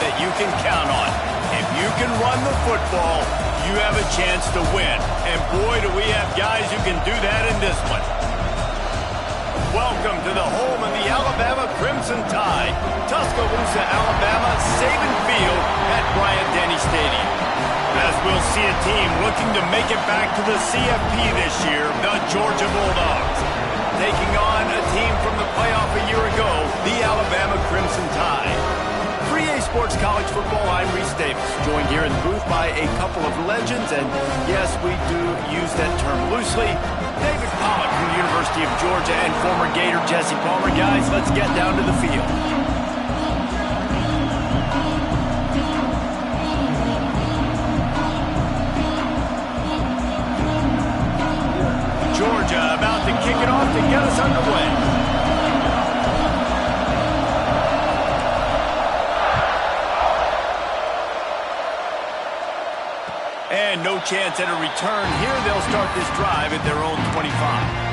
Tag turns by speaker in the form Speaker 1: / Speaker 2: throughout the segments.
Speaker 1: that you can count on. If you can run the football, you have a chance to win. And boy, do we have guys who can do that in this one. Welcome to the home of the Alabama Crimson Tide, Tuscaloosa, Alabama, Saban Field at Bryant-Denny Stadium. As we'll see a team looking to make it back to the CFP this year, the Georgia Bulldogs. Taking on a team from the playoff a year ago, the Alabama Crimson Tide. 3A Sports College Football, I'm Reese Davis, joined here in the booth by a couple of legends, and yes, we do use that term loosely. David Pollack from the University of Georgia and former Gator Jesse Palmer. Guys, let's get down to the field. Georgia about to kick it off to get us underway. And no chance at a return here. They'll start this drive at their own 25.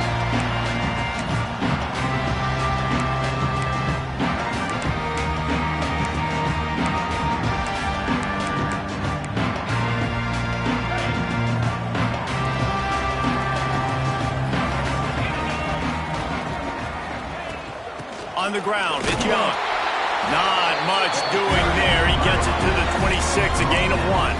Speaker 1: On the ground, it's Young. Not much doing there. He gets it to the 26, a gain of 1.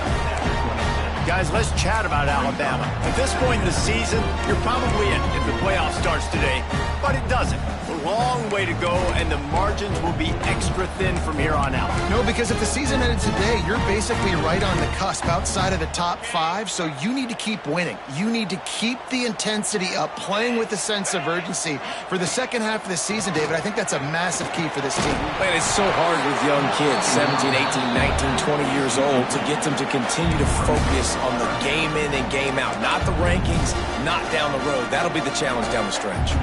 Speaker 1: Guys, let's chat about Alabama. At this point in the season, you're probably in if the playoff starts today, but it doesn't. A long way to go, and the margins will be extra thin from here on out.
Speaker 2: No, because if the season ended today, you're basically right on the cusp outside of the top 5, so you need to keep winning. You need to keep the intensity up, playing with a sense of urgency. For the second half of the season, David, I think that's a massive key for this team.
Speaker 3: Man, it's so hard with young kids, 17, 18, 19, 20 years old, to get them to continue to focus on the game in and game out. Not the rankings, not down the road. That'll be the challenge down the stretch.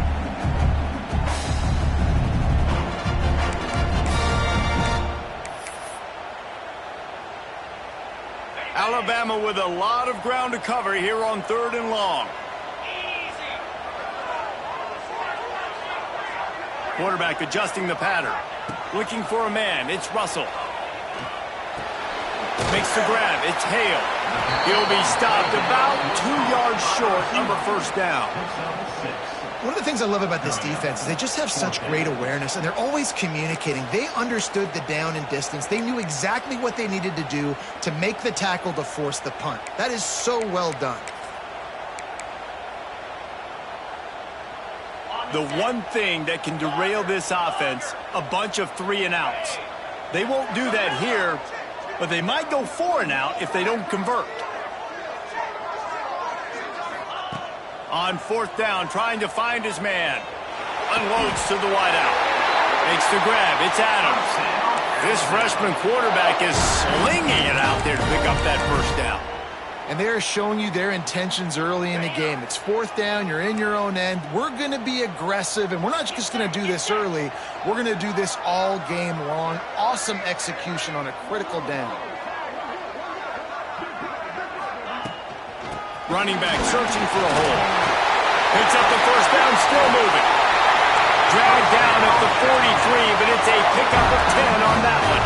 Speaker 1: Alabama with a lot of ground to cover here on 3rd and long. Quarterback adjusting the pattern. Looking for a man. It's Russell. Makes the grab. It's Hale. He'll be stopped about 2 yards short of a first down.
Speaker 2: One of the things I love about this defense is they just have such great awareness, and they're always communicating. They understood the down and distance. They knew exactly what they needed to do to make the tackle to force the punt. That is so well done.
Speaker 1: The one thing that can derail this offense, a bunch of 3 and outs. They won't do that here, but they might go 4 and out if they don't convert. On 4th down, trying to find his man. Unloads to the wideout. Makes the grab. It's Adams. This freshman quarterback is slinging it out there to pick up that first down.
Speaker 2: And they're showing you their intentions early in the game. It's 4th down. You're in your own end. We're going to be aggressive, and we're not just going to do this early. We're going to do this all game long. Awesome execution on a critical down.
Speaker 1: Running back searching for a hole. Picks up the first down, still moving. Dragged down at the 43, but it's a pickup of 10 on that one.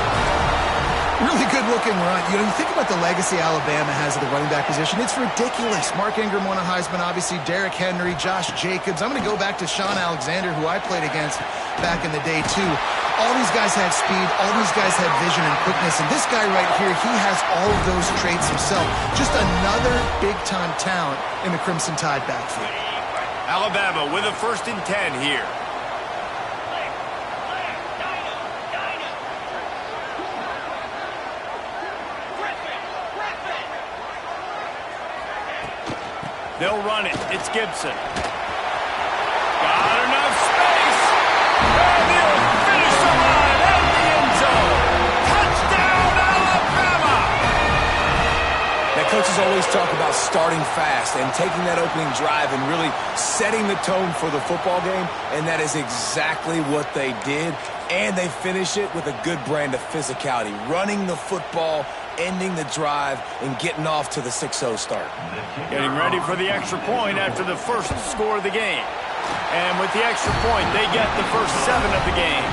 Speaker 2: Really good-looking run. You know, you think about the legacy Alabama has at the running back position. It's ridiculous. Mark Ingram won a Heisman, obviously. Derrick Henry, Josh Jacobs. I'm going to go back to Sean Alexander, who I played against back in the day, too. All these guys have speed. All these guys have vision and quickness. And this guy right here, he has all of those traits himself. Just another big-time talent in the Crimson Tide backfield.
Speaker 1: Alabama with a 1st and 10 here. They'll run it. It's Gibson. Got enough space. And he'll finish the line at the end zone. Touchdown, Alabama!
Speaker 3: Now, coaches always talk about starting fast and taking that opening drive and really setting the tone for the football game, and that is exactly what they did. And they finish it with a good brand of physicality, running the football, ending the drive, and getting off to the 6-0 start.
Speaker 1: Getting ready for the extra point after the first score of the game. And with the extra point, they get the first 7 of the game.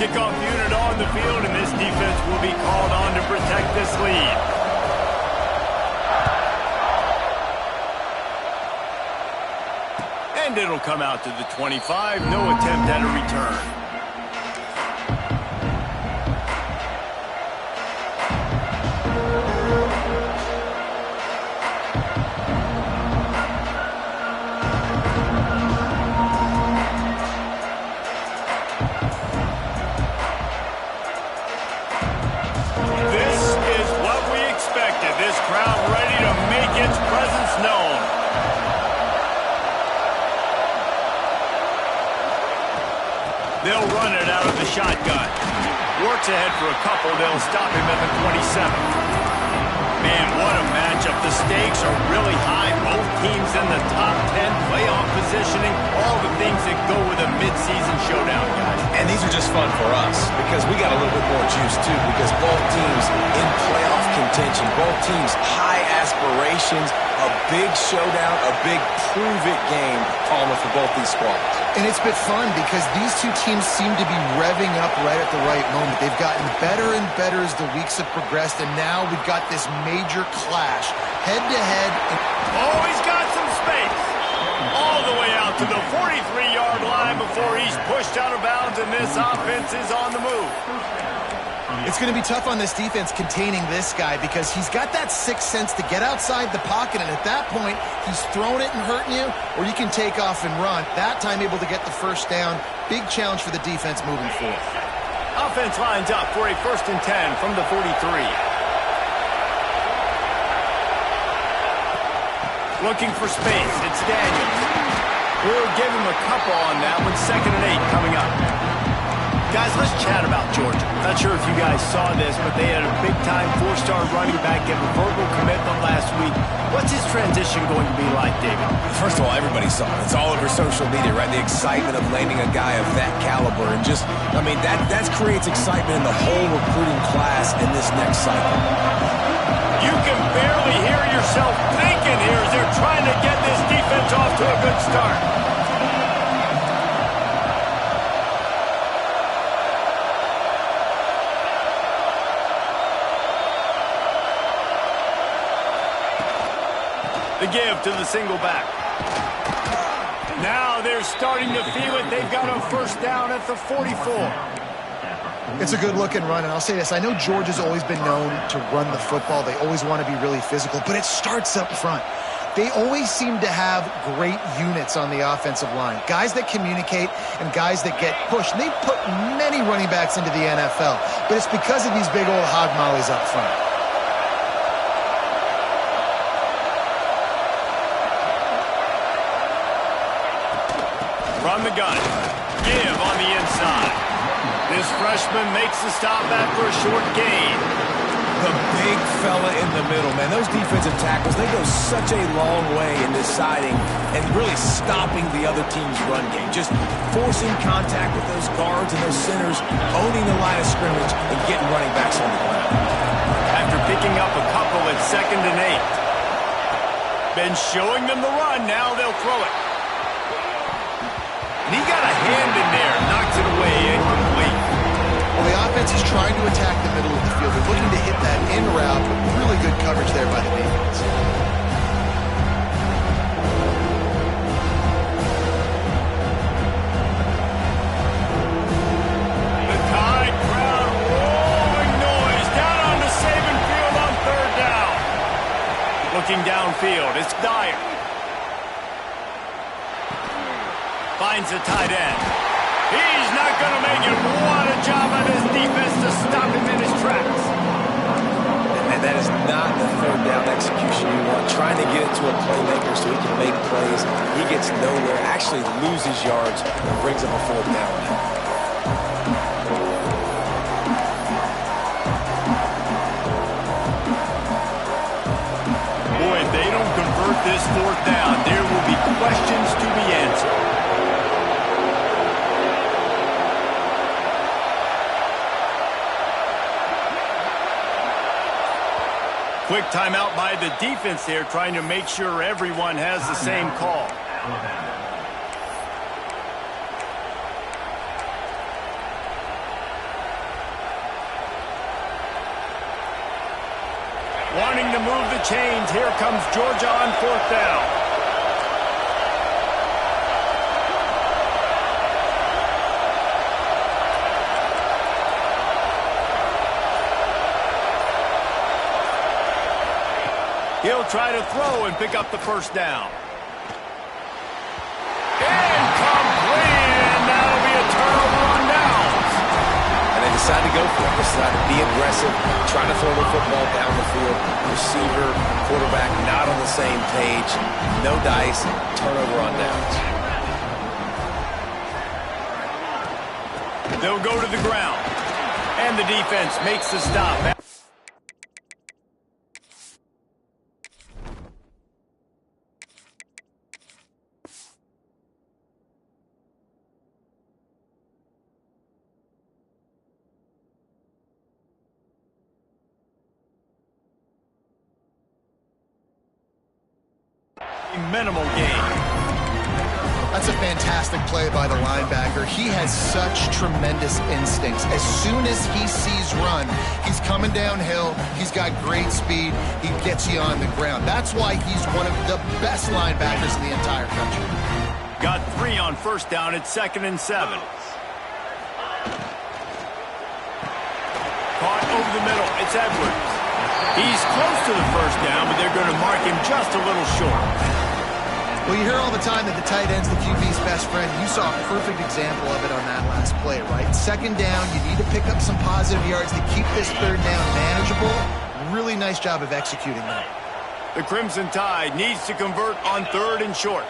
Speaker 1: Kickoff unit on the field, and this defense will be called on to protect this lead. And it'll come out to the 25. No attempt at a return. This crowd ready to make its presence known. They'll run it out of the shotgun. Works ahead for a couple. They'll stop him at the 27. Man, what a matchup. The stakes are really high. Both teams in the top 10, playoff positioning, all the things that go with a midseason showdown, guys.
Speaker 3: And these are just fun for us because we got a little bit more juice, too, because both teams in playoff contention, both teams high aspirations, a big showdown, a big prove-it game, Palmer, for both these squads.
Speaker 2: And it's been fun because these two teams seem to be revving up right at the right moment. They've gotten better and better as the weeks have progressed, and now we've got this major clash, head-to-head.
Speaker 1: Oh, he's got some space. All the way out to the 43-yard line before he's pushed out of bounds, and this offense is on the move.
Speaker 2: It's going to be tough on this defense containing this guy because he's got that sixth sense to get outside the pocket, and at that point, he's throwing it and hurting you, or you can take off and run. That time able to get the first down. Big challenge for the defense moving forward.
Speaker 1: Offense lines up for a 1st and 10 from the 43. Looking for space. It's Daniels. We'll give him a couple on that one. 2nd and 8 coming up. Guys, let's chat about Georgia. Not sure if you guys saw this, but they had a big-time 4-star running back get a verbal commitment last week. What's his transition going to be like, David?
Speaker 3: First of all, everybody saw it. It's all over social media, right? The excitement of landing a guy of that caliber. And just, I mean, that creates excitement in the whole recruiting class in this next cycle.
Speaker 1: You can barely hear yourself thinking here as they're trying to get this defense off to a good start. The give to the single back. Now they're starting to feel it. They've got a 1st down at the 44.
Speaker 2: It's a good-looking run, and I'll say this. I know Georgia's always been known to run the football. They always want to be really physical, but it starts up front. They always seem to have great units on the offensive line. Guys that communicate and guys that get pushed. And they've put many running backs into the NFL, but it's because of these big old hog mollies up front.
Speaker 1: Run the gun. Give on the inside. This freshman makes the stop after a short gain.
Speaker 3: The big fella in the middle, man. Those defensive tackles, they go such a long way in deciding and really stopping the other team's run game. Just forcing contact with those guards and those centers, owning the line of scrimmage, and getting running backs on the ground.
Speaker 1: After picking up a couple at 2nd and 8. Been showing them the run. Now they'll throw it. And he got a hand in there. Knocks it away. Incomplete.
Speaker 2: Well, the offense is trying to attack the middle of the field. They're looking to hit that in route, but really good coverage there by the defense.
Speaker 1: The Tide crowd roaring noise down on the Saban field on 3rd down. Looking downfield, it's Dyer. Finds the tight end. He's not going to make it. What a job on his defense to stop him in his tracks.
Speaker 3: And that is not the 3rd down execution you want. Trying to get it to a playmaker so he can make plays. He gets nowhere, actually loses yards, and brings up a 4th down.
Speaker 1: Boy, if they don't convert this 4th down, there will be questions to be answered. Quick timeout by the defense there, trying to make sure everyone has the same call. Wanting to move the chains, here comes Georgia on 4th down. He'll try to throw and pick up the 1st down. Incomplete, and that'll be a turnover on downs.
Speaker 3: And they decide to go for it. They decide to be aggressive, trying to throw the football down the field. Receiver, quarterback not on the same page. No dice, turnover on downs.
Speaker 1: They'll go to the ground. And the defense makes the stop. Minimal gain.
Speaker 2: That's a fantastic play by the linebacker. He has such tremendous instincts. As soon as he sees run, he's coming downhill. He's got great speed. He gets you on the ground. That's why he's one of the best linebackers in the entire country.
Speaker 1: Got 3 on 1st down at 2nd and 7. Caught over the middle. It's Edwards. He's close to the 1st down, but they're going to mark him just a little short.
Speaker 2: Well, you hear all the time that the tight end's the QB's best friend. You saw a perfect example of it on that last play, right? 2nd down, you need to pick up some positive yards to keep this 3rd down manageable. Really nice job of executing that.
Speaker 1: The Crimson Tide needs to convert on 3rd and short.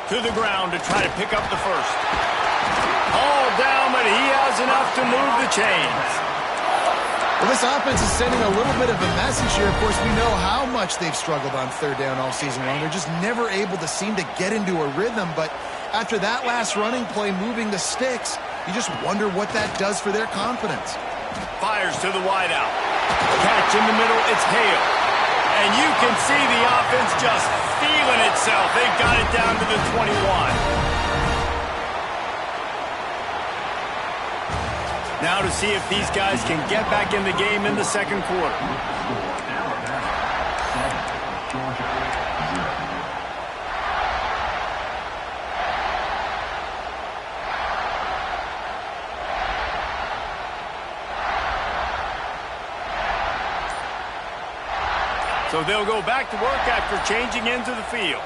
Speaker 1: To the ground to try to pick up the 1st. All down, but he has enough to move the chains.
Speaker 2: Well, this offense is sending a little bit of a message here. Of course, we know how much they've struggled on 3rd down all season long. They're just never able to seem to get into a rhythm. But after that last running play, moving the sticks, you just wonder what that does for their confidence.
Speaker 1: Fires to the wideout. Catch in the middle, it's Hale. And you can see the offense just feeling itself. They've got it down to the 21. Now to see if these guys can get back in the game in the 2nd quarter. So they'll go back to work after changing into the field.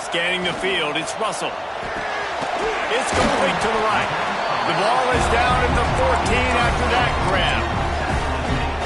Speaker 1: Scanning the field, it's Russell. It's complete to the right. The ball is down at the 14 after that grab.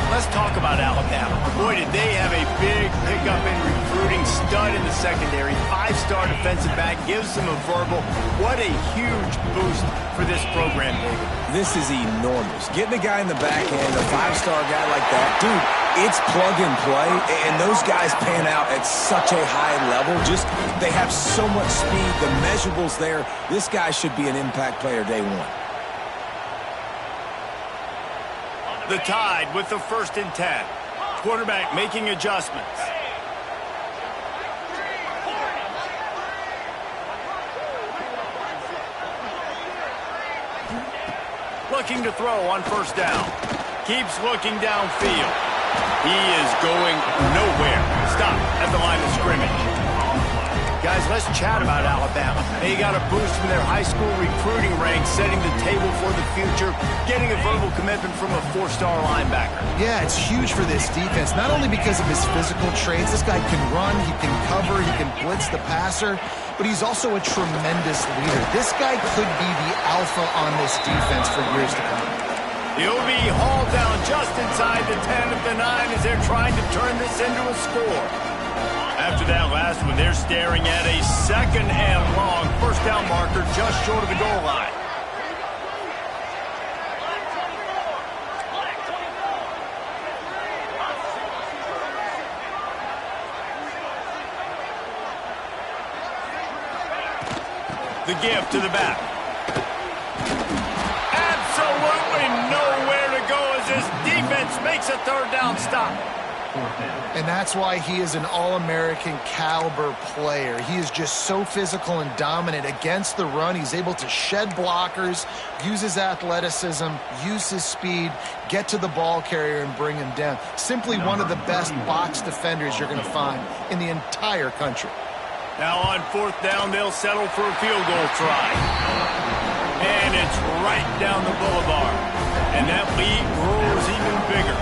Speaker 1: Let's talk about Alabama. Boy, did they have a big pickup in recruiting. Stud in the secondary. 5-star defensive back. Gives them a verbal. What a huge boost for this program, David.
Speaker 3: This is enormous. Getting a guy in the back end, a 5-star guy like that, dude, it's plug and play, and those guys pan out at such a high level. Just, they have so much speed. The measurables there. This guy should be an impact player day one.
Speaker 1: The Tide with the 1st and 10. Quarterback making adjustments. Looking to throw on 1st down. Keeps looking downfield. He is going nowhere. Stop at the line of scrimmage. Guys, let's chat about Alabama. They got a boost from their high school recruiting ranks, setting the table for the future, getting a verbal commitment from a 4-star linebacker.
Speaker 2: Yeah, it's huge for this defense, not only because of his physical traits. This guy can run, he can cover, he can blitz the passer, but he's also a tremendous leader. This guy could be the alpha on this defense for years to come.
Speaker 1: He'll be hauled down just inside the 10 of the 9 as they're trying to turn this into a score. After that last one, they're staring at a 2nd and long 1st down marker just short of the goal line. The give to the back. Absolutely nowhere to go as this defense makes a 3rd down stop.
Speaker 2: And that's why he is an All-American caliber player. He is just so physical and dominant against the run. He's able to shed blockers, use his athleticism, use his speed, get to the ball carrier and bring him down. Simply one of the best box defenders you're going to find in the entire country.
Speaker 1: Now on 4th down, they'll settle for a field goal try. And it's right down the boulevard. And that lead grows even bigger.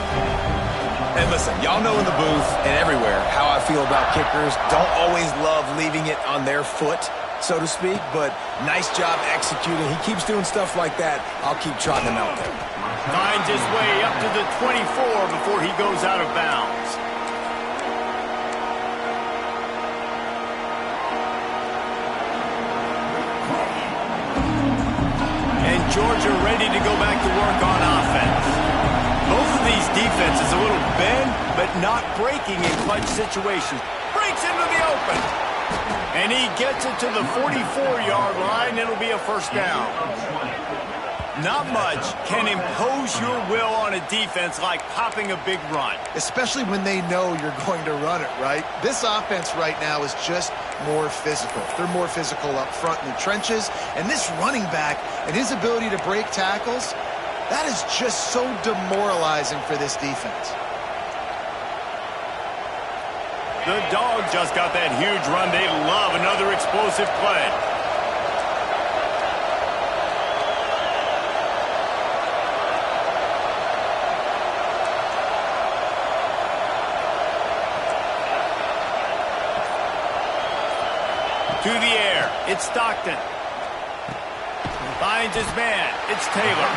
Speaker 3: And listen, y'all know in the booth and everywhere how I feel about kickers. Don't always love leaving it on their foot, so to speak, but nice job executing. He keeps doing stuff like that. I'll keep trotting him out there.
Speaker 1: Finds his way up to the 24 before he goes out of bounds. And Georgia ready to go back to work on offense. Both of these defenses a little bend, but not breaking in clutch situations. Breaks into the open. And he gets it to the 44-yard line. It'll be a first down. Not much can impose your will on a defense like popping a big run.
Speaker 2: Especially when they know you're going to run it, right? This offense right now is just more physical. They're more physical up front in the trenches. And this running back and his ability to break tackles, that is just so demoralizing for this defense.
Speaker 1: The Dogs just got that huge run. They love another explosive play. To the air, it's Stockton. Finds his man, it's Taylor.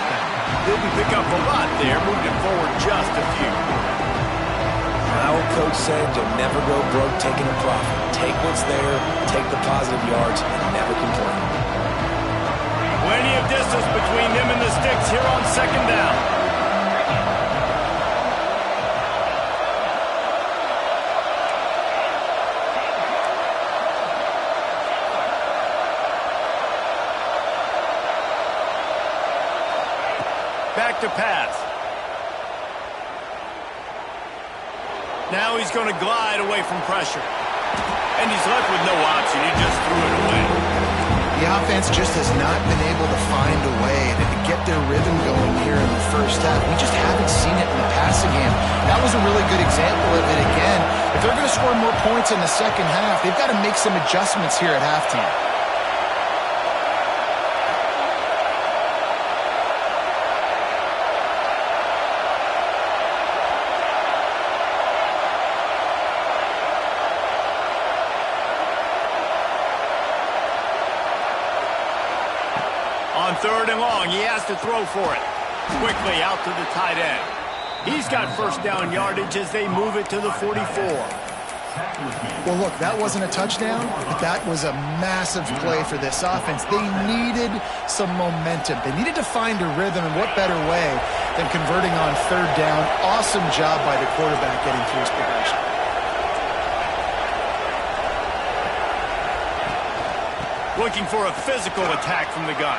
Speaker 1: Didn't pick up a lot there, moved it forward just a few.
Speaker 3: Our coach said you'll never go broke taking a profit. Take what's there, take the positive yards, and never complain.
Speaker 1: Plenty of distance between them and the sticks here on 2nd down. Back to pass. Now he's going to glide away from pressure. And he's left with no option. He just threw it away.
Speaker 2: The offense just has not been able to find a way to get their rhythm going here in the first half. We just haven't seen it in the passing game. That was a really good example of it again. If they're going to score more points in the second half, they've got to make some adjustments here at halftime.
Speaker 1: On 3rd and long, he has to throw for it. Quickly out to the tight end. He's got first down yardage as they move it to the 44.
Speaker 2: Well, look, that wasn't a touchdown, but that was a massive play for this offense. They needed some momentum. They needed to find a rhythm, and what better way than converting on 3rd down. Awesome job by the quarterback getting through his progression.
Speaker 1: Looking for a physical attack from the gun.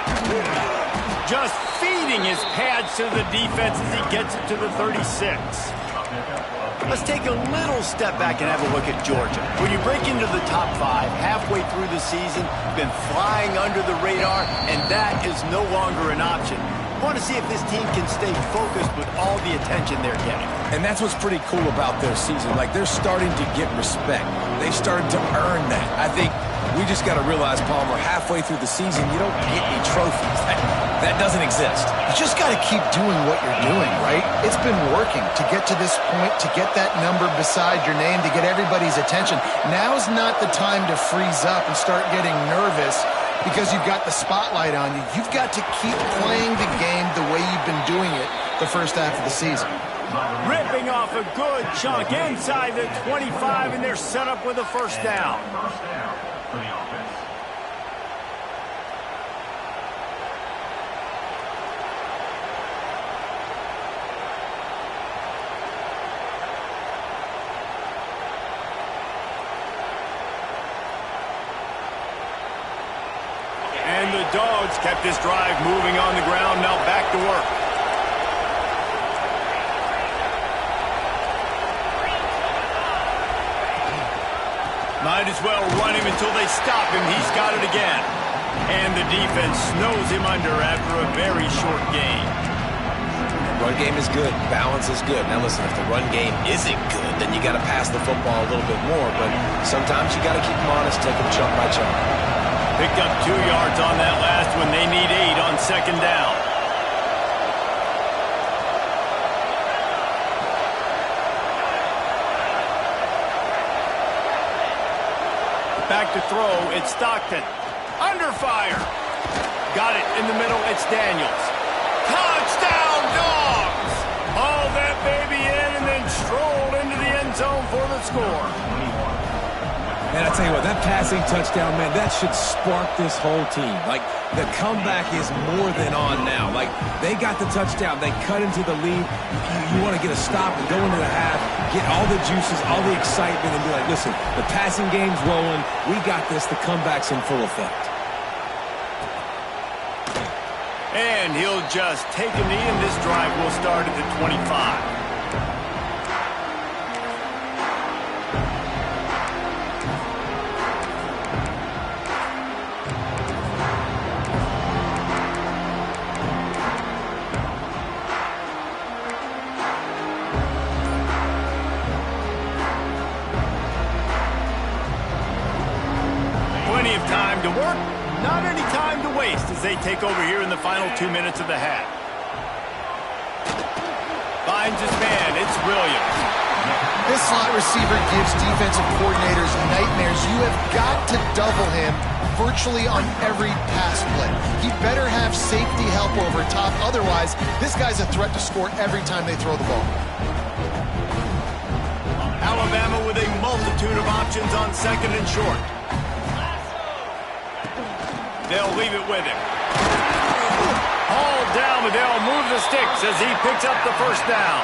Speaker 1: Just feeding his pads to the defense as he gets it to the 36. Let's take a little step back and have a look at Georgia. When you break into the top 5 halfway through the season, been flying under the radar, and that is no longer an option. I want to see if this team can stay focused with all the attention they're getting.
Speaker 3: And that's what's pretty cool about their season. Like, they're starting to get respect. They started to earn that. I think we just got to realize, Palmer, halfway through the season, you don't get any trophies. That doesn't exist.
Speaker 2: You just got to keep doing what you're doing, right? It's been working to get to this point, to get that number beside your name, to get everybody's attention. Now's not the time to freeze up and start getting nervous because you've got the spotlight on you. You've got to keep playing the game the way you've been doing it the first half of the season.
Speaker 1: Ripping off a good chunk inside the 25, and they're set up with a first down. And the Dogs kept this drive moving on the ground. Now back to work. Might as well run him until they stop him. He's got it again. And the defense snows him under after a very short game.
Speaker 3: Run game is good. Balance is good. Now listen, if the run game isn't good, then you got to pass the football a little bit more. But sometimes you got to keep them honest, take them chunk by chunk.
Speaker 1: Picked up 2 yards on that last one. They need 8 on second down. Back to throw, it's Stockton. Under fire. Got it in the middle, it's Daniels. Touchdown, Dogs! Hauled that baby in and then strolled into the end zone for the score.
Speaker 3: And I tell you what, that passing touchdown, man, that should spark this whole team. Like, the comeback is more than on now. Like, they got the touchdown. They cut into the lead. You want to get a stop and go into the half, get all the juices, all the excitement, and be like, listen, the passing game's rolling. We got this. The comeback's in full effect.
Speaker 1: And he'll just take a knee, and this drive will start at the 25. 'Plenty of time to work. Not any time to waste as they take over here in the final 2 minutes of the half. Finds his man. It's Williams.
Speaker 2: This slot receiver gives defensive coordinators nightmares. You have got to double him virtually on every pass play. He better have safety help over top. Otherwise, this guy's a threat to score every time they throw the ball.
Speaker 1: Alabama with a multitude of options on second and short. They'll leave it with him. Hauled down, but they'll move the sticks as he picks up the first down.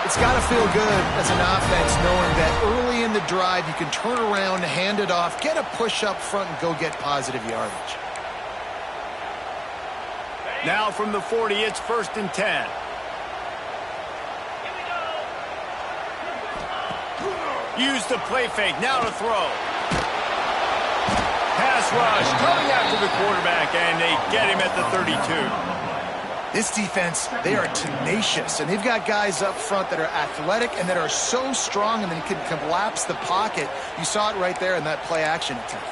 Speaker 2: It's got to feel good as an offense knowing that early in the drive you can turn around, hand it off, get a push up front, and go get positive yardage.
Speaker 1: Now from the 40, it's 1st and 10. Use the play fake, now to throw. Pass rush, coming after the quarterback, and they get him at the 32.
Speaker 2: This defense, they are tenacious, and they've got guys up front that are athletic and that are so strong and they can collapse the pocket. You saw it right there in that play-action attempt.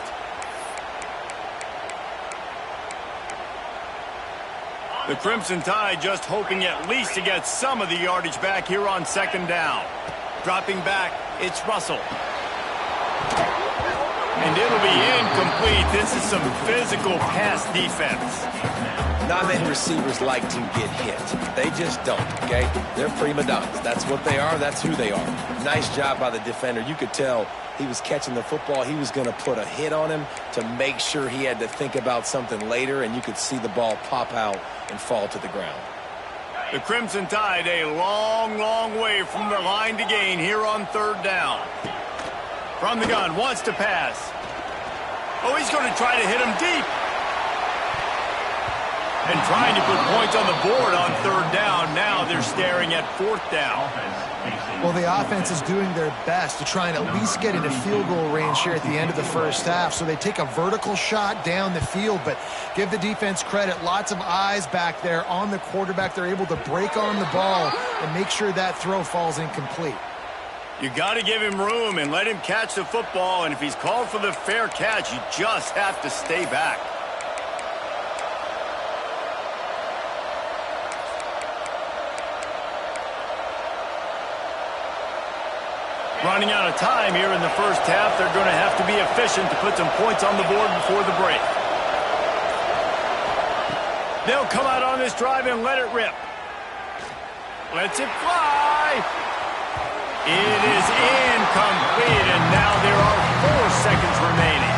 Speaker 1: The Crimson Tide just hoping at least to get some of the yardage back here on second down. Dropping back, it's Russell. And it'll be incomplete. This is some physical pass defense.
Speaker 3: Not many receivers like to get hit. They just don't, okay? They're prima donnas. That's what they are. That's who they are. Nice job by the defender. You could tell he was catching the football. He was going to put a hit on him to make sure he had to think about something later, and you could see the ball pop out and fall to the ground.
Speaker 1: The Crimson Tide a long, long way from the line to gain here on third down. From the gun, wants to pass. Oh, he's going to try to hit him deep. And trying to put points on the board on third down. Now they're staring at fourth down.
Speaker 2: Well, the offense is doing their best to try and at least get into field goal range here at the end of the first half. So they take a vertical shot down the field, but give the defense credit. Lots of eyes back there on the quarterback. They're able to break on the ball and make sure that throw falls incomplete.
Speaker 1: You got to give him room and let him catch the football. And if he's called for the fair catch, you just have to stay back. Running out of time here in the first half. They're going to have to be efficient to put some points on the board before the break. They'll come out on this drive and let it rip. Lets it fly. It is incomplete, and now there are 4 seconds remaining.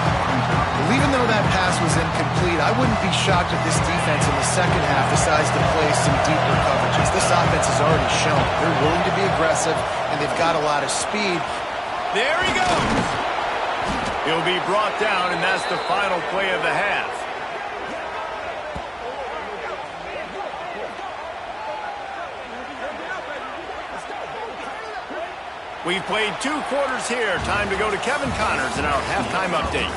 Speaker 2: Well, even though that pass was incomplete, I wouldn't be shocked if this defense in the second half decides to play some deeper coverages. This offense has already shown they're willing to be aggressive, and they've got a lot of speed.
Speaker 1: There he goes. He'll be brought down, and that's the final play of the half. We've played 2 quarters here. Time to go to Kevin Connors in our halftime update.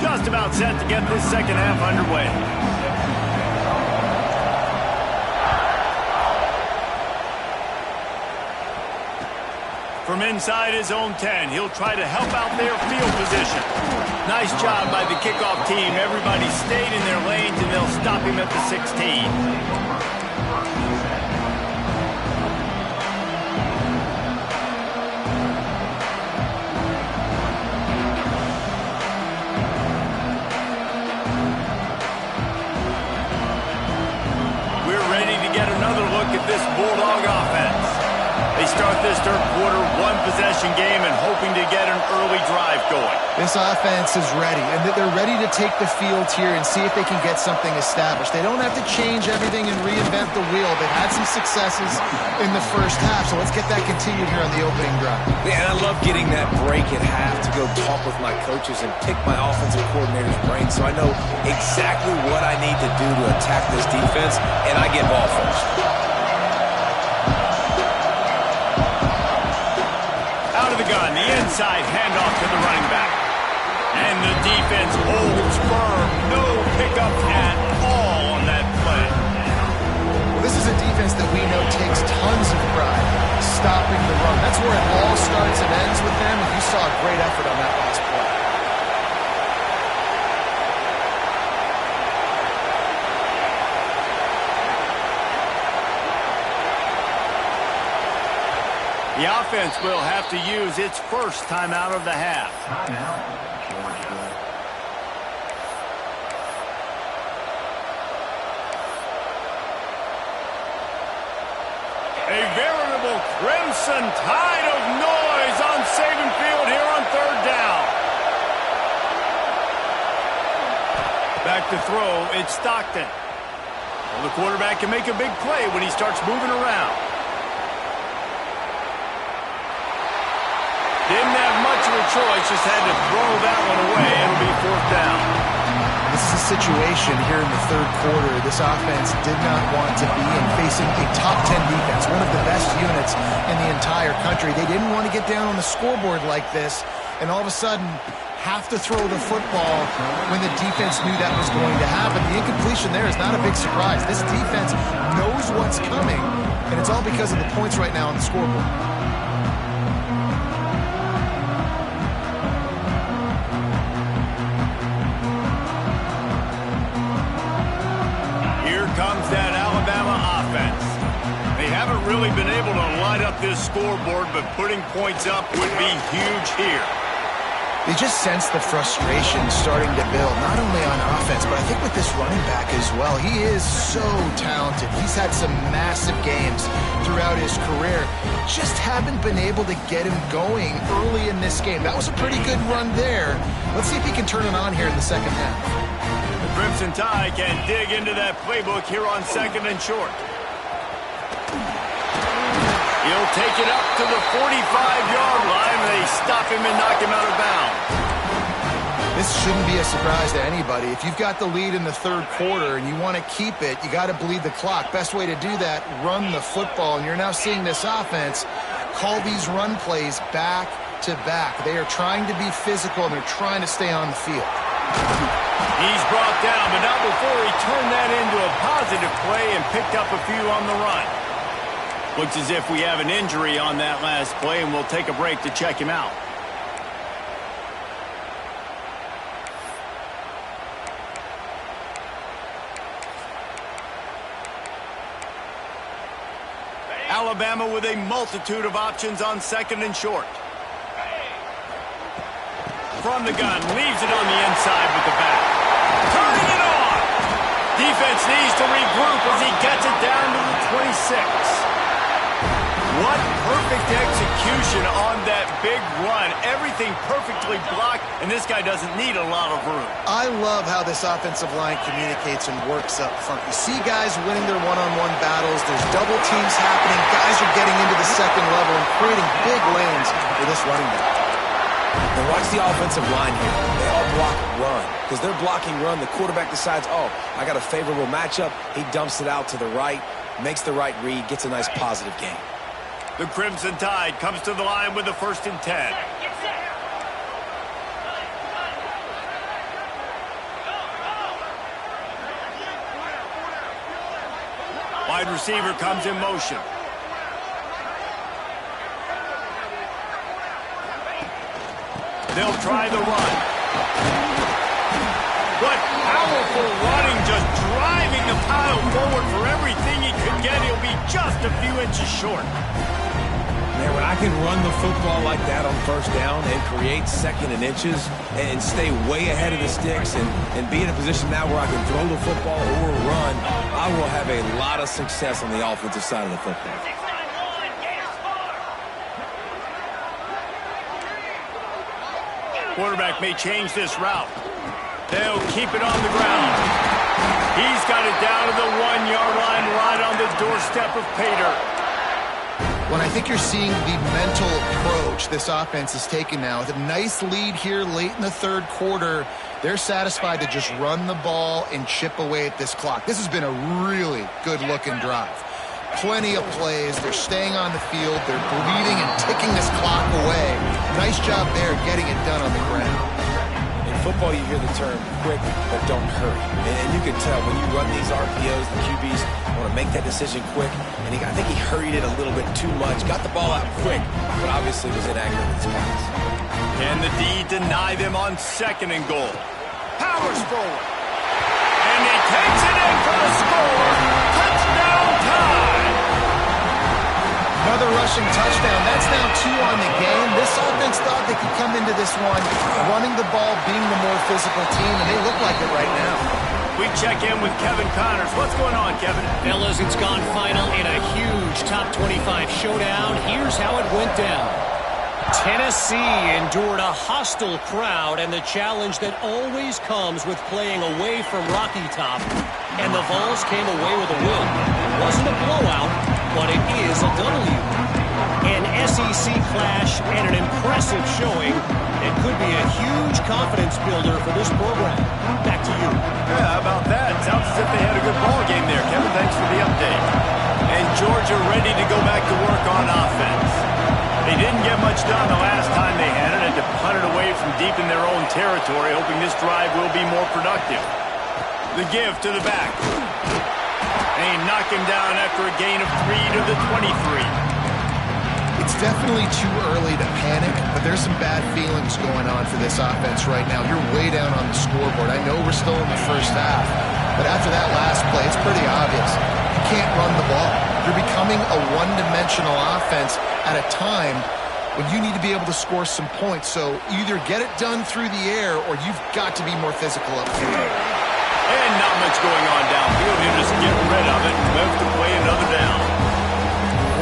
Speaker 1: Just about set to get this second half underway. From inside his own 10, he'll try to help out their field position. Nice job by the kickoff team. Everybody stayed in their lanes, and they'll stop him at the 16. At this Bulldog offense. They start this third quarter one-possession game and hoping to get an early drive going.
Speaker 2: This offense is ready, and they're ready to take the field here and see if they can get something established. They don't have to change everything and reinvent the wheel. They've had some successes in the first half, so let's get that continued here on the opening drive.
Speaker 3: Man, I love getting that break at half to go talk with my coaches and pick my offensive coordinator's brain so I know exactly what I need to do to attack this defense, and I get ball first.
Speaker 1: The gun, the inside handoff to the running back. And the defense holds firm. No pickup at all on that play.
Speaker 2: Well, this is a defense that we know takes tons of pride stopping the run. That's where it all starts and ends with them, and you saw a great effort on that last play.
Speaker 1: The offense will have to use its first timeout of the half. A veritable crimson tide of noise on Saban Field here on third down. Back to throw, it's Stockton. Well, the quarterback can make a big play when he starts moving around. Didn't have much of a choice, just had to throw that one away. It'll be fourth down.
Speaker 2: This is a situation here in the third quarter this offense did not want to be in, facing a top 10 defense, one of the best units in the entire country. They didn't want to get down on the scoreboard like this, and all of a sudden have to throw the football when the defense knew that was going to happen. The incompletion there is not a big surprise. This defense knows what's coming, and it's all because of the points right now on the scoreboard.
Speaker 1: Comes that Alabama offense. They haven't really been able to light up this scoreboard, but putting points up would be huge here.
Speaker 2: They just sense the frustration starting to build, not only on offense, but I think with this running back as well. He is so talented. He's had some massive games throughout his career. Just haven't been able to get him going early in this game. That was a pretty good run there. Let's see if he can turn it on here in the second half.
Speaker 1: Crimson Tide can dig into that playbook here on second and short. He'll take it up to the 45-yard line. They stop him and knock him out of bounds.
Speaker 2: This shouldn't be a surprise to anybody. If you've got the lead in the third quarter and you want to keep it, you got to bleed the clock. Best way to do that, run the football. And you're now seeing this offense call these run plays back to back. They are trying to be physical, and they're trying to stay on the field.
Speaker 1: He's brought down, but not before he turned that into a positive play and picked up a few on the run. Looks as if we have an injury on that last play, and we'll take a break to check him out. Alabama with a multitude of options on second and short. From the gun, leaves it on the inside with the back. Turning it on! Defense needs to regroup as he gets it down to the 26. What perfect execution on that big run. Everything perfectly blocked, and this guy doesn't need a lot of room.
Speaker 2: I love how this offensive line communicates and works up front. You see guys winning their one-on-one battles. There's double teams happening. Guys are getting into the second level and creating big lanes for this running back.
Speaker 3: And watch the offensive line here. They all block run. Because they're blocking run, the quarterback decides, oh, I got a favorable matchup. He dumps it out to the right, makes the right read, gets a nice positive gain.
Speaker 1: The Crimson Tide comes to the line with the 1st and 10. Wide receiver comes in motion. They'll try the run. What powerful running, just driving the pile forward for everything he could get. He'll be just a few inches short.
Speaker 3: Man, when I can run the football like that on 1st down and create 2nd and inches and stay way ahead of the sticks and be in a position now where I can throw the football or run, I will have a lot of success on the offensive side of the football.
Speaker 1: Quarterback may change this route. They'll keep it on the ground. He's got it down to the 1-yard line, right on the doorstep of pay dirt.
Speaker 2: Well, I think you're seeing the mental approach this offense is taking now. With a nice lead here late in the 3rd quarter, they're satisfied to just run the ball and chip away at this clock. This has been a really good-looking drive. Plenty of plays. They're staying on the field. They're bleeding and ticking this clock away. Nice job there getting it done on the ground.
Speaker 3: In football, you hear the term quick, but don't hurry. And you can tell when you run these RPOs, the QBs want to make that decision quick. And I think he hurried it a little bit too much. Got the ball out quick, but obviously was inaccurate in his pass.
Speaker 1: And the D deny them on 2nd and goal. Powers forward. And he takes it in for the score. Touchdown time.
Speaker 2: Another rushing touchdown. That's now 2 on the game. This offense thought they could come into this one running the ball, being the more physical team, and they look like it right now.
Speaker 1: We check in with Kevin Connors. What's going on, Kevin?
Speaker 4: Fellas, it's gone final in a huge top 25 showdown. Here's how it went down. Tennessee endured a hostile crowd and the challenge that always comes with playing away from Rocky Top. And the Vols came away with a win. It wasn't a blowout, but it is a W. An SEC clash and an impressive showing that could be a huge confidence builder for this program. Back to you.
Speaker 1: Yeah, how about that? Sounds as if they had a good ball game there. Kevin, thanks for the update. And Georgia ready to go back to work on offense. They didn't get much done the last time they had it, and to punt it away from deep in their own territory, hoping this drive will be more productive. The give to the back. They knock him down after a gain of 3 to the 23.
Speaker 2: It's definitely too early to panic, but there's some bad feelings going on for this offense right now. You're way down on the scoreboard. I know we're still in the 1st half, but after that last play, it's pretty obvious. You can't run the ball. You're becoming a one-dimensional offense at a time when you need to be able to score some points. So either get it done through the air or you've got to be more physical up field.
Speaker 1: And not much going on downfield. You just get rid of it and move to play another down.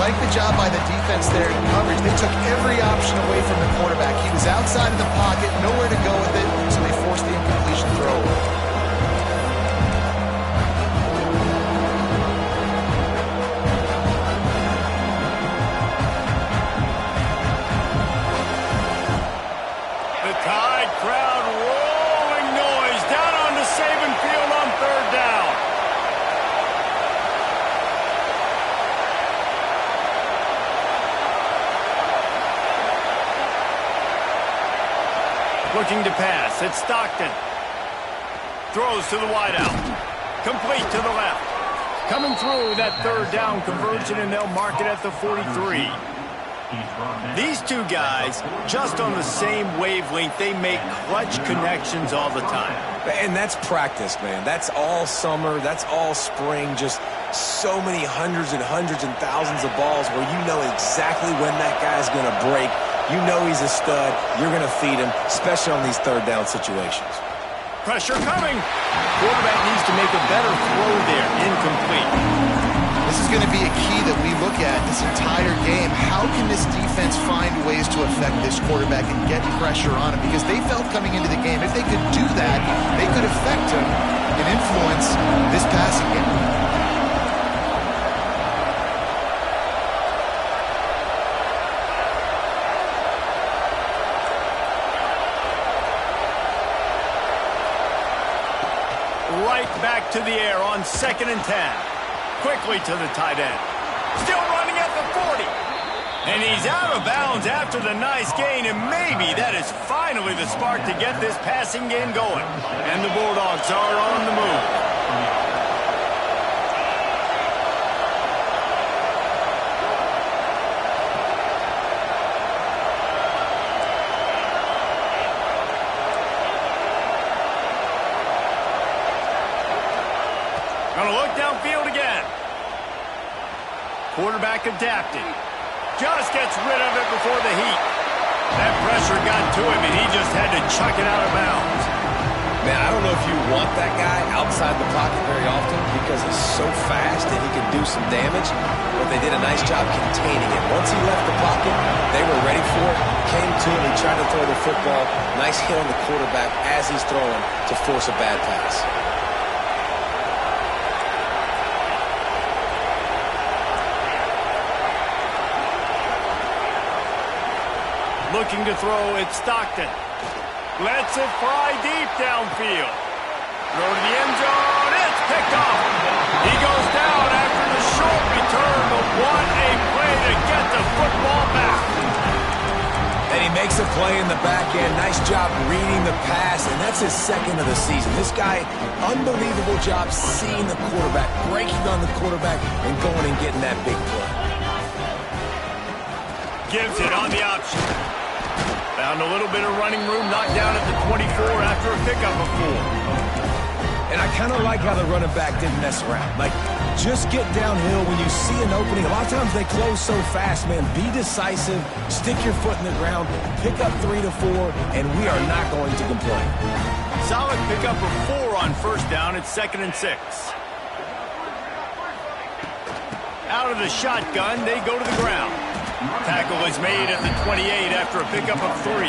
Speaker 2: Like the job by the defense there in coverage. They took every option away from the quarterback. He was outside of the pocket, nowhere to go with it, so they forced the incompletion throw.
Speaker 1: The Tide crowd rolling noise down onto Saban Field on 3rd down. Looking to pass. It's Stockton. Throws to the wideout. Complete to the left. Coming through that 3rd down conversion, and they'll mark it at the 43. These two guys, just on the same wavelength, they make clutch connections all the time.
Speaker 3: And that's practice, man. That's all summer. That's all spring. Just so many hundreds and thousands of balls where you know exactly when that guy's going to break. You know he's a stud. You're going to feed him, especially on these 3rd down situations.
Speaker 1: Pressure coming. Quarterback needs to make a better throw there. Incomplete.
Speaker 2: This is going to be a key that we look at this entire game. How can this defense find ways to affect this quarterback and get pressure on him? Because they felt coming into the game, if they could do that, they could affect him and influence this passing game.
Speaker 1: back to the air on 2nd and 10. Quickly to the tight end. Still running at the 40. And he's out of bounds after the nice gain, and maybe that is finally the spark to get this passing game going. And the Bulldogs are on the move. Gonna look downfield again. Quarterback adapting. Just gets rid of it before the heat. That pressure got to him, and he just had to chuck it out of bounds.
Speaker 3: Man, I don't know if you want that guy outside the pocket very often because he's so fast and he can do some damage, but they did a nice job containing him. Once he left the pocket, they were ready for it, came to him, he tried to throw the football. Nice hit on the quarterback as he's throwing to force a bad pass.
Speaker 1: Looking to throw, it's Stockton. Lets it fly deep downfield. Throw to the end zone, it's picked off. He goes down after the short return, but what a play to get the football back.
Speaker 3: And he makes a play in the back end. Nice job reading the pass, and that's his second of the season. This guy, unbelievable job seeing the quarterback, breaking on the quarterback, and going and getting that big play.
Speaker 1: Gives it on the option. Found a little bit of running room, knocked down at the 24 after a pickup of 4.
Speaker 3: And I kind of like how the running back didn't mess around. Like, just get downhill when you see an opening. A lot of times they close so fast, man. Be decisive, stick your foot in the ground, pick up 3 to 4, and we are not going to complain.
Speaker 1: Solid pickup of 4 on 1st down. It's 2nd and 6. Out of the shotgun, they go to the ground. Tackle is made at the 28 after a pickup of 3.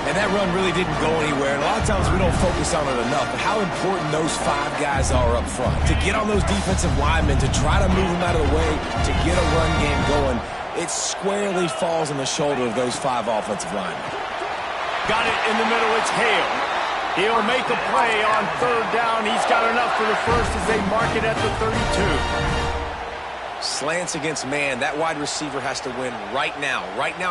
Speaker 3: And that run really didn't go anywhere. And a lot of times we don't focus on it enough. But how important those 5 guys are up front. To get on those defensive linemen, to try to move them out of the way, to get a run game going, it squarely falls on the shoulder of those 5 offensive linemen.
Speaker 1: Got it in the middle, it's Hale. He'll make a play on 3rd down. He's got enough for the first as they mark it at the 32.
Speaker 3: Slants against man. That wide receiver has to win right now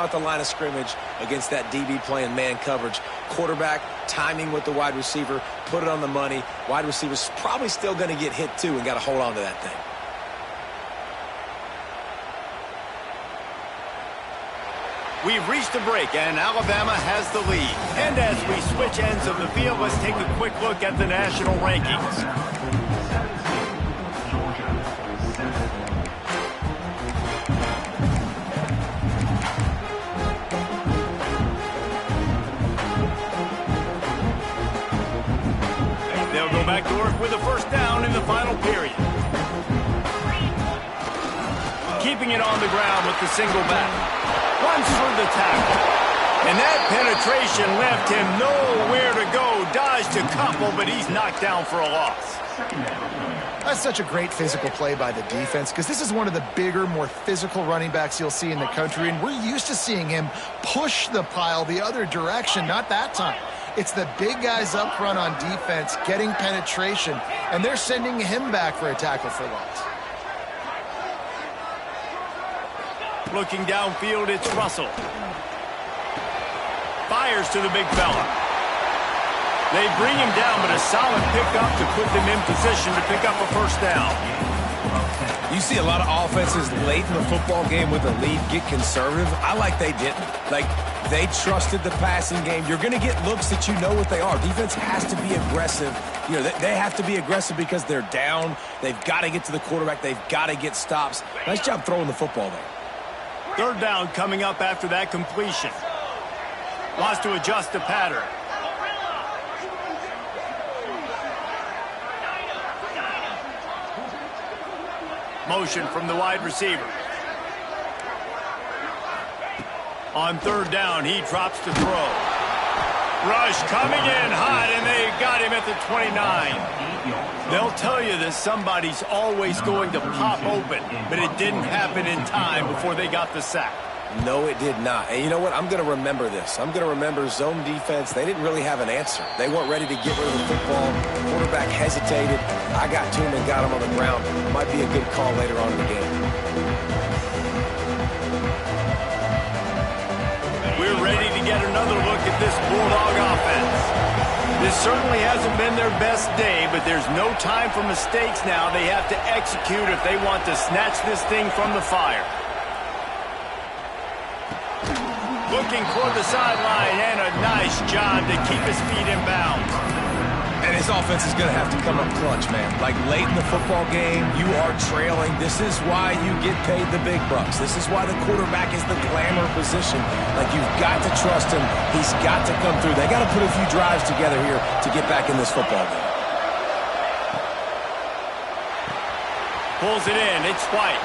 Speaker 3: at the line of scrimmage against that DB playing man coverage. Quarterback, timing with the wide receiver, put it on the money. Wide receiver's probably still going to get hit too and got to hold on to that thing.
Speaker 1: We've reached a break, and Alabama has the lead. And as we switch ends of the field, let's take a quick look at the national rankings. They'll go back to work with a 1st down in the final period. Keeping it on the ground with the single back. Runs through the tackle. And that penetration left him nowhere to go. Dodged a couple, but he's knocked down for a loss.
Speaker 2: That's such a great physical play by the defense because this is one of the bigger, more physical running backs you'll see in the country, and we're used to seeing him push the pile the other direction, not that time. It's the big guys up front on defense getting penetration, and they're sending him back for a tackle for loss.
Speaker 1: Looking downfield, it's Russell. Fires to the big fella. They bring him down, but a solid pickup to put them in position to pick up a 1st down.
Speaker 3: You see a lot of offenses late in the football game with a lead get conservative. I like they didn't. Like, they trusted the passing game. You're going to get looks that you know what they are. Defense has to be aggressive. You know, they have to be aggressive because they're down. They've got to get to the quarterback. They've got to get stops. Nice job throwing the football there.
Speaker 1: 3rd down coming up after that completion. Wants to adjust the pattern. Motion from the wide receiver. On 3rd down, he drops to throw. Rush coming in hot, and they got him at the 29. They'll tell you that somebody's always going to pop open, but it didn't happen in time before they got the sack.
Speaker 3: No, it did not. And you know what? I'm going to remember this. I'm going to remember zone defense. They didn't really have an answer. They weren't ready to get rid of the football. Quarterback hesitated. I got to him and got him on the ground. Might be a good call later on in the game.
Speaker 1: We're ready to get another look at this Bulldog offense. This certainly hasn't been their best day, but there's no time for mistakes now. They have to execute if they want to snatch this thing from the fire. Looking toward the sideline, and a nice job to keep his feet in bounds.
Speaker 3: And his offense is going to have to come up clutch, man. Like late in the football game, you are trailing. This is why you get paid the big bucks. This is why the quarterback is the glamour position. Like, you've got to trust him. He's got to come through. They got to put a few drives together here to get back in this football game.
Speaker 1: Pulls it in. It's White.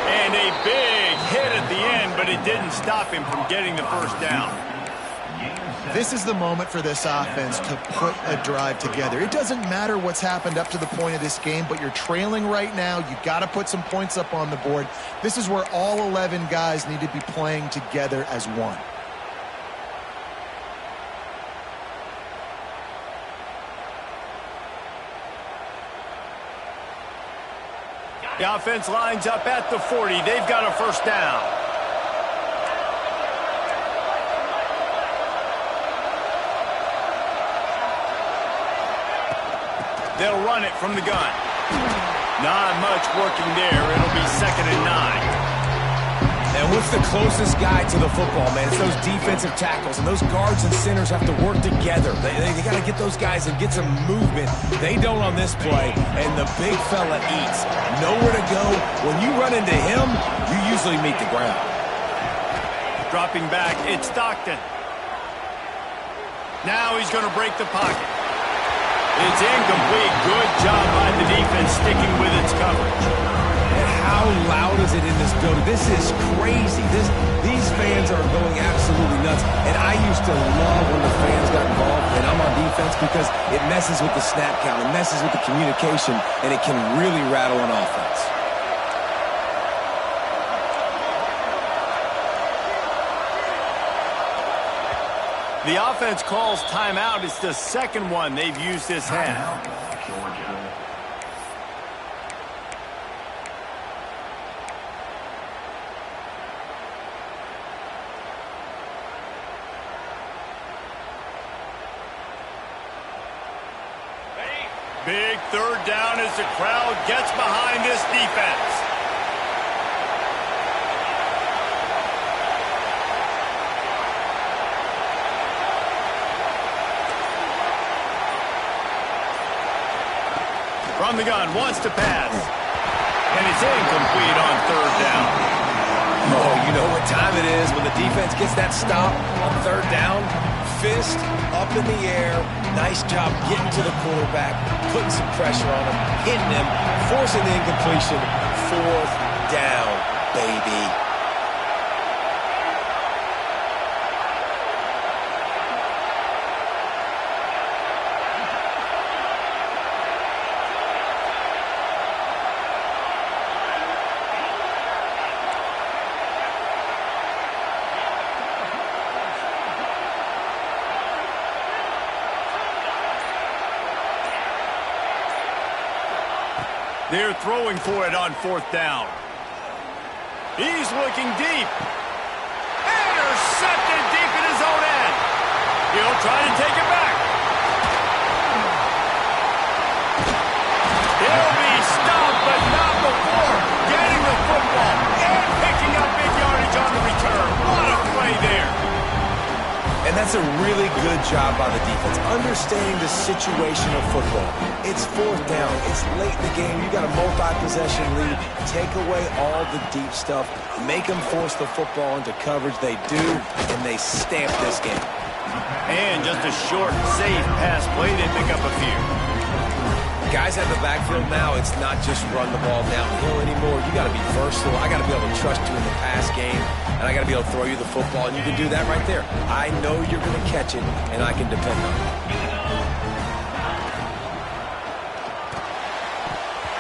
Speaker 1: And a big hit at the end, but it didn't stop him from getting the first down.
Speaker 2: This is the moment for this offense to put a drive together. It doesn't matter what's happened up to the point of this game, but you're trailing right now. You've got to put some points up on the board. This is where all 11 guys need to be playing together as one.
Speaker 1: The offense lines up at the 40. They've got a first down. They'll run it from the gun. Not much working there. It'll be 2nd and 9.
Speaker 3: And what's the closest guy to the football, man? It's those defensive tackles, and those guards and centers have to work together. They got to get those guys and get some movement. They don't on this play, and the big fella eats. Nowhere to go. When you run into him, you usually meet the ground.
Speaker 1: Dropping back, it's Stockton. Now he's going to break the pocket. It's incomplete. Good job by the defense sticking with its coverage.
Speaker 3: And how loud is it in this building? This is crazy. These fans are going absolutely nuts. And I used to love when the fans got involved, and I'm on defense, because it messes with the snap count, it messes with the communication, and it can really rattle an offense.
Speaker 1: The offense calls timeout. It's the second one they've used this half. Big third down as the crowd gets behind this defense. From the gun, wants to pass. And it's incomplete on 3rd down.
Speaker 3: Oh, you know what time it is when the defense gets that stop on 3rd down? Fist up in the air. Nice job getting to the quarterback, putting some pressure on him, hitting him, forcing the incompletion. 4th down, baby.
Speaker 1: They're throwing for it on 4th down. He's looking deep. Intercepted deep in his own end. He'll try to take it back. He'll be stopped, but not before getting the football and picking up big yardage on the return. What a play there.
Speaker 3: And that's a really good job by the defense, understanding the situation of football. It's 4th down. It's late in the game. You got a multi-possession lead. Take away all the deep stuff. Make them force the football into coverage. They do, and they stamp this game.
Speaker 1: And just a short, safe pass play. They pick up a few.
Speaker 3: Guys at the backfield now, it's not just run the ball downhill anymore. You got to be versatile. I got to be able to trust you in the pass game, and I got to be able to throw you the football, and you can do that right there. I know you're going to catch it, and I can depend on it.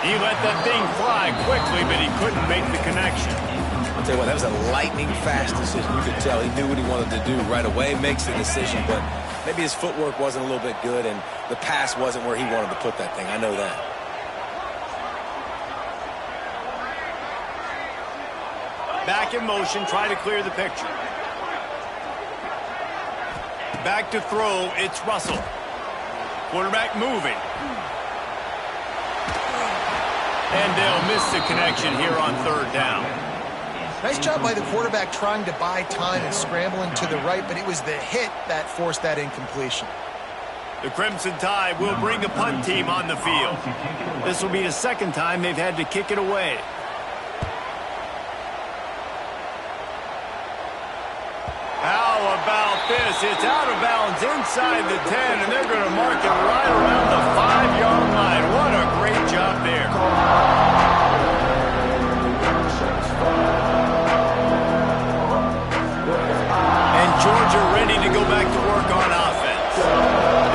Speaker 1: He let that thing fly quickly, but he couldn't make the connection.
Speaker 3: I'll tell you what, that was a lightning-fast decision. You could tell he knew what he wanted to do right away, makes the decision, but maybe his footwork wasn't a little bit good, and the pass wasn't where he wanted to put that thing. I know that.
Speaker 1: Back in motion, try to clear the picture. Back to throw, it's Russell. Quarterback moving. And they'll miss the connection here on third down.
Speaker 2: Nice job by the quarterback trying to buy time and scrambling to the right, but it was the hit that forced that incompletion.
Speaker 1: The Crimson Tide will bring the punt team on the field. This will be the second time they've had to kick it away. How about this? It's out of bounds inside the 10, and they're going to mark it right around the 5-yard line. What a great job there. And Georgia ready to go back to work on offense.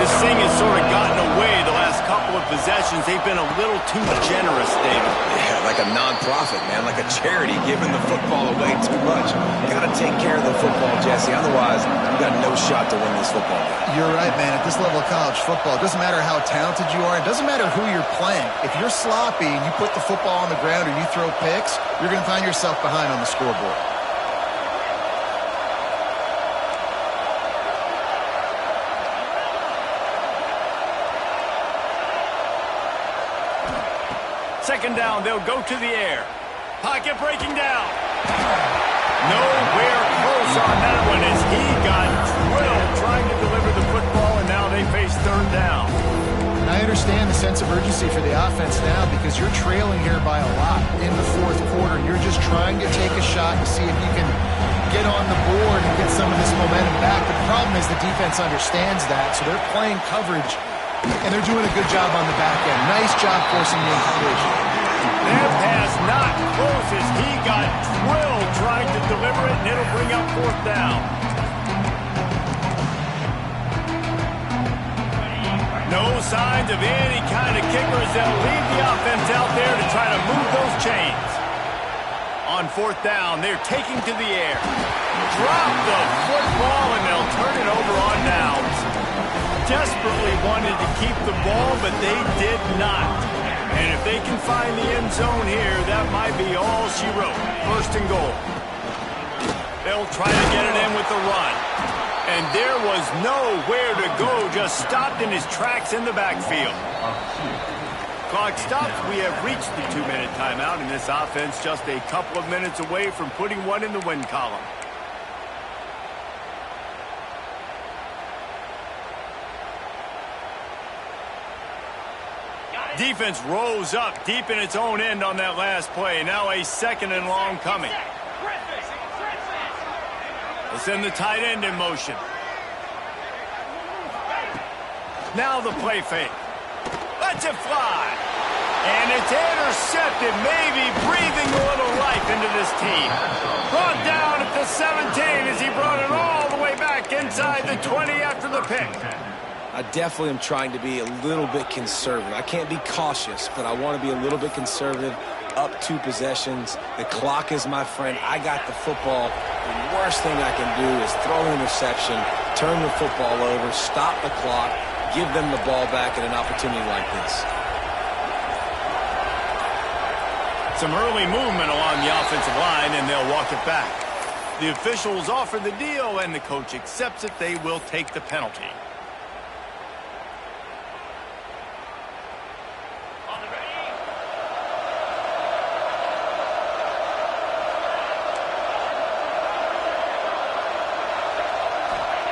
Speaker 1: This thing has sort of gotten away the last couple of possessions. They've been a little too generous, David.
Speaker 3: Yeah, like a non-profit, man, like a charity giving the football away too much. Got to take care of the football, Jesse. Otherwise, you got no shot to win this football game.
Speaker 2: You're right, man. At this level of college football, it doesn't matter how talented you are. It doesn't matter who you're playing. If you're sloppy and you put the football on the ground or you throw picks, you're going to find yourself behind on the scoreboard.
Speaker 1: Second down, they'll go to the air. Pocket breaking down. Nowhere close on that one as he got drilled trying to deliver the football, and now they face third down.
Speaker 2: And I understand the sense of urgency for the offense now because you're trailing here by a lot in the fourth quarter. You're just trying to take a shot to see if you can get on the board and get some of this momentum back. But the problem is the defense understands that, so they're playing coverage, and they're doing a good job on the back end. Nice job forcing the incompletion.
Speaker 1: That pass not close as he got drilled trying to deliver it, and it'll bring up fourth down. No signs of any kind of kickers. They'll leave the offense out there to try to move those chains. On fourth down, they're taking to the air. Drop the football, and they'll turn it over on downs. Desperately wanted to keep the ball, but they did not. And if they can find the end zone here, that might be all she wrote. First and goal. They'll try to get it in with the run. And there was nowhere to go, just stopped in his tracks in the backfield. Clock stops. We have reached the 2-minute timeout, and this offense just a couple of minutes away from putting one in the win column. Defense rose up deep in its own end on that last play. Now a second and long coming. They'll send the tight end in motion. Now the play fake. Lets it fly. And it's intercepted, maybe breathing a little life into this team. Brought down at the 17 as he brought it all the way back inside the 20 after the pick.
Speaker 3: I definitely am trying to be a little bit conservative. I can't be cautious, but I want to be a little bit conservative. Up 2 possessions. The clock is my friend. I got the football. The worst thing I can do is throw an interception, turn the football over, stop the clock, give them the ball back at an opportunity like this.
Speaker 1: Some early movement along the offensive line, and they'll walk it back. The officials offer the deal, and the coach accepts it. They will take the penalty.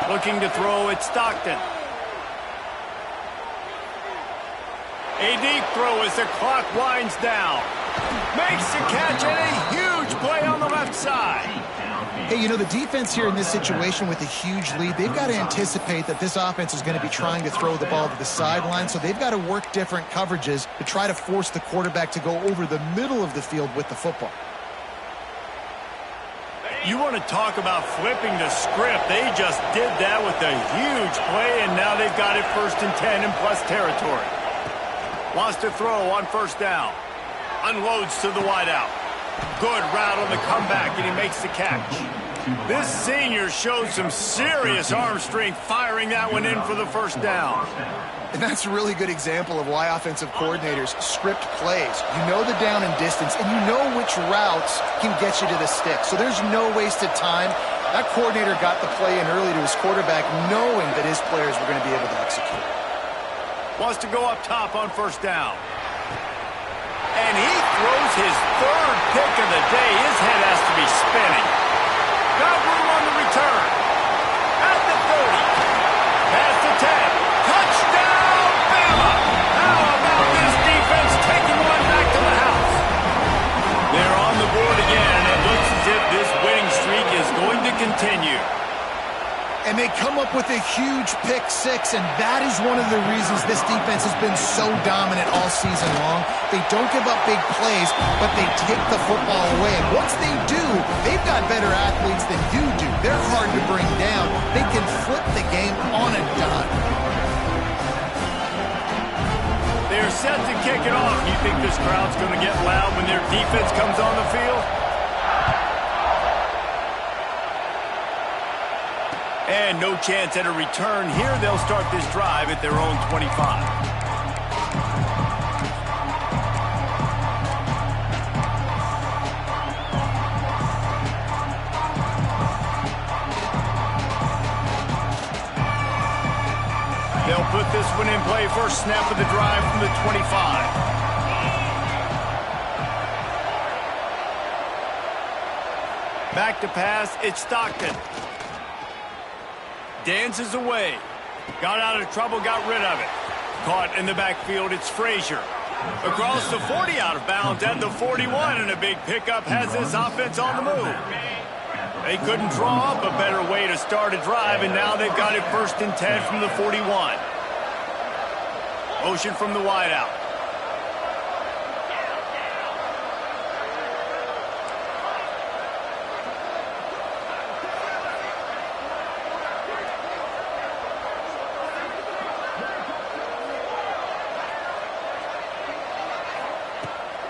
Speaker 1: Looking to throw, it's Stockton. A deep throw as the clock winds down. Makes the catch and a huge play on the left side.
Speaker 2: Hey, you know, the defense here in this situation with a huge lead, they've got to anticipate that this offense is going to be trying to throw the ball to the sideline, so they've got to work different coverages to try to force the quarterback to go over the middle of the field with the football.
Speaker 1: You want to talk about flipping the script. They just did that with a huge play, and now they've got it 1st and 10 in plus territory. Wants to throw on 1st down. Unloads to the wideout. Good route on the comeback, and he makes the catch. This senior shows some serious arm strength firing that one in for the first down.
Speaker 2: And that's a really good example of why offensive coordinators script plays. You know the down and distance, and you know which routes can get you to the stick. So there's no wasted time. That coordinator got the play in early to his quarterback, knowing that his players were going to be able to execute.
Speaker 1: Wants to go up top on first down. And he throws his third pick of the day. His head has to be spinning. Got room on the return. At the 30. Past the 10. Touchdown, Bama! How about this defense taking one back to the house? They're on the board again. It looks as if this winning streak is going to continue.
Speaker 2: And they come up with a huge pick six, and that is one of the reasons this defense has been so dominant all season long. They don't give up big plays, but they take the football away. And once they do, they've got better athletes than you do. They're hard to bring down. They can flip the game on a dime.
Speaker 1: They're set to kick it off. You think this crowd's going to get loud when their defense comes on the field? And no chance at a return here. They'll start this drive at their own 25. They'll put this one in play. First snap of the drive from the 25. Back to pass. It's Stockton. Dances away. Got out of trouble, got rid of it. Caught in the backfield, it's Frazier. Across the 40, out of bounds at the 41, and a big pickup has this offense on the move. They couldn't draw up a better way to start a drive, and now they've got it 1st and 10 from the 41. Motion from the wideout.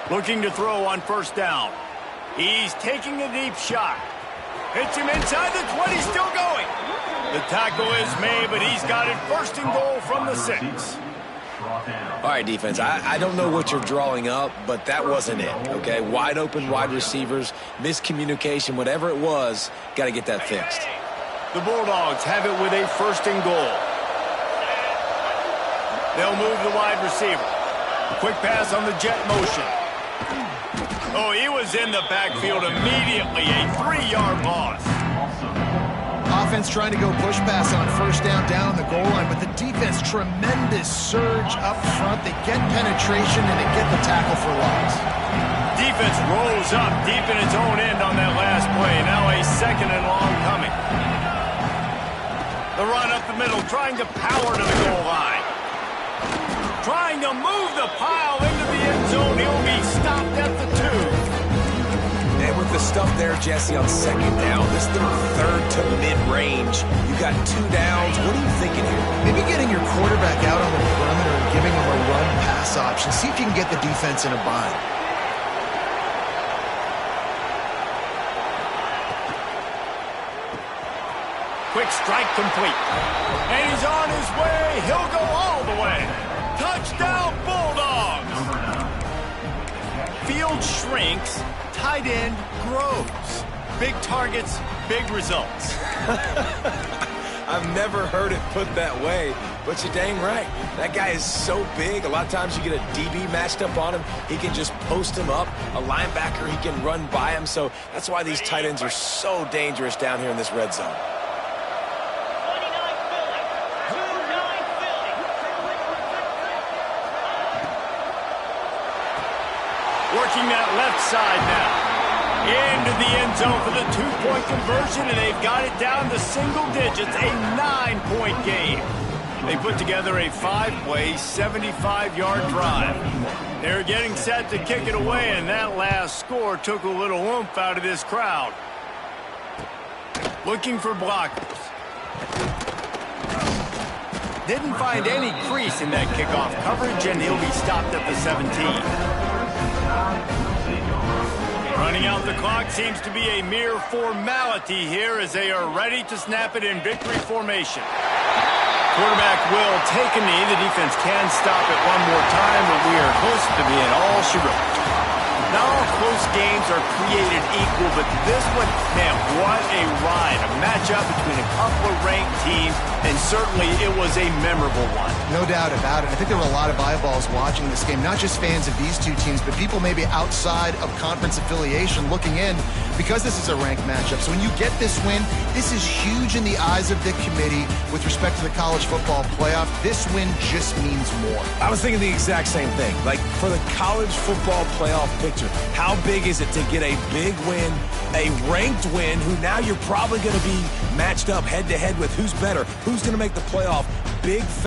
Speaker 1: Looking to throw on first down. He's taking a deep shot. Hits him inside the 20, still going. The tackle is made, but he's got it 1st and goal from the 6.
Speaker 3: All right, defense, I don't know what you're drawing up, but that wasn't it, okay? Wide open wide receivers, miscommunication, whatever it was, got to get that fixed.
Speaker 1: The Bulldogs have it with a 1st and goal. They'll move the wide receiver. Quick pass on the jet motion. Oh, he was in the backfield immediately. A 3-yard loss.
Speaker 2: Offense trying to go push pass on first down on the goal line, but the defense, tremendous surge up front. They get penetration and they get the tackle for loss.
Speaker 1: Defense rolls up deep in its own end on that last play. Now a 2nd and long coming. The run up the middle, trying to power to the goal line. Trying to move the pile into the end zone. He'll be stopped at the 2.
Speaker 3: And with the stuff there, Jesse, on 2nd down, this is their 3rd to mid-range. You got 2 downs. What are you thinking here?
Speaker 2: Maybe getting your quarterback out on the perimeter and giving him a run-pass option. See if you can get the defense in a bind.
Speaker 1: Quick strike complete. And he's on his way. He'll go all the way. Touchdown, Bulldogs! Field shrinks, tight end grows. Big targets, big results.
Speaker 3: I've never heard it put that way, but you're dang right. That guy is so big. A lot of times you get a DB matched up on him. He can just post him up. A linebacker, he can run by him. So that's why these tight ends are so dangerous down here in this red zone.
Speaker 1: Working that left side now. Into the end zone for the 2-point conversion, and they've got it down to single digits, a 9-point game. They put together a 5-play, 75-yard drive. They're getting set to kick it away, and that last score took a little oomph out of this crowd. Looking for blockers. Didn't find any crease in that kickoff coverage, and he'll be stopped at the 17. Running Running out the clock seems to be a mere formality here as they are ready to snap it in victory formation. Quarterback will take a knee. The defense can stop it one more time, but we are close to being all she wrote. Not all close games are created equal, but this one, man, what a ride. A matchup between a couple of ranked teams, and certainly it was a memorable one.
Speaker 2: No doubt about it. I think there were a lot of eyeballs watching this game, not just fans of these two teams, but people maybe outside of conference affiliation looking in because this is a ranked matchup. So when you get this win, this is huge in the eyes of the committee with respect to the college football playoff. This win just means more.
Speaker 3: I was thinking the exact same thing. Like, for the college football playoff picture, how big is it to get a big win, a ranked win, who now you're probably going to be matched up head-to-head with who's better, who's going to make the playoff. Big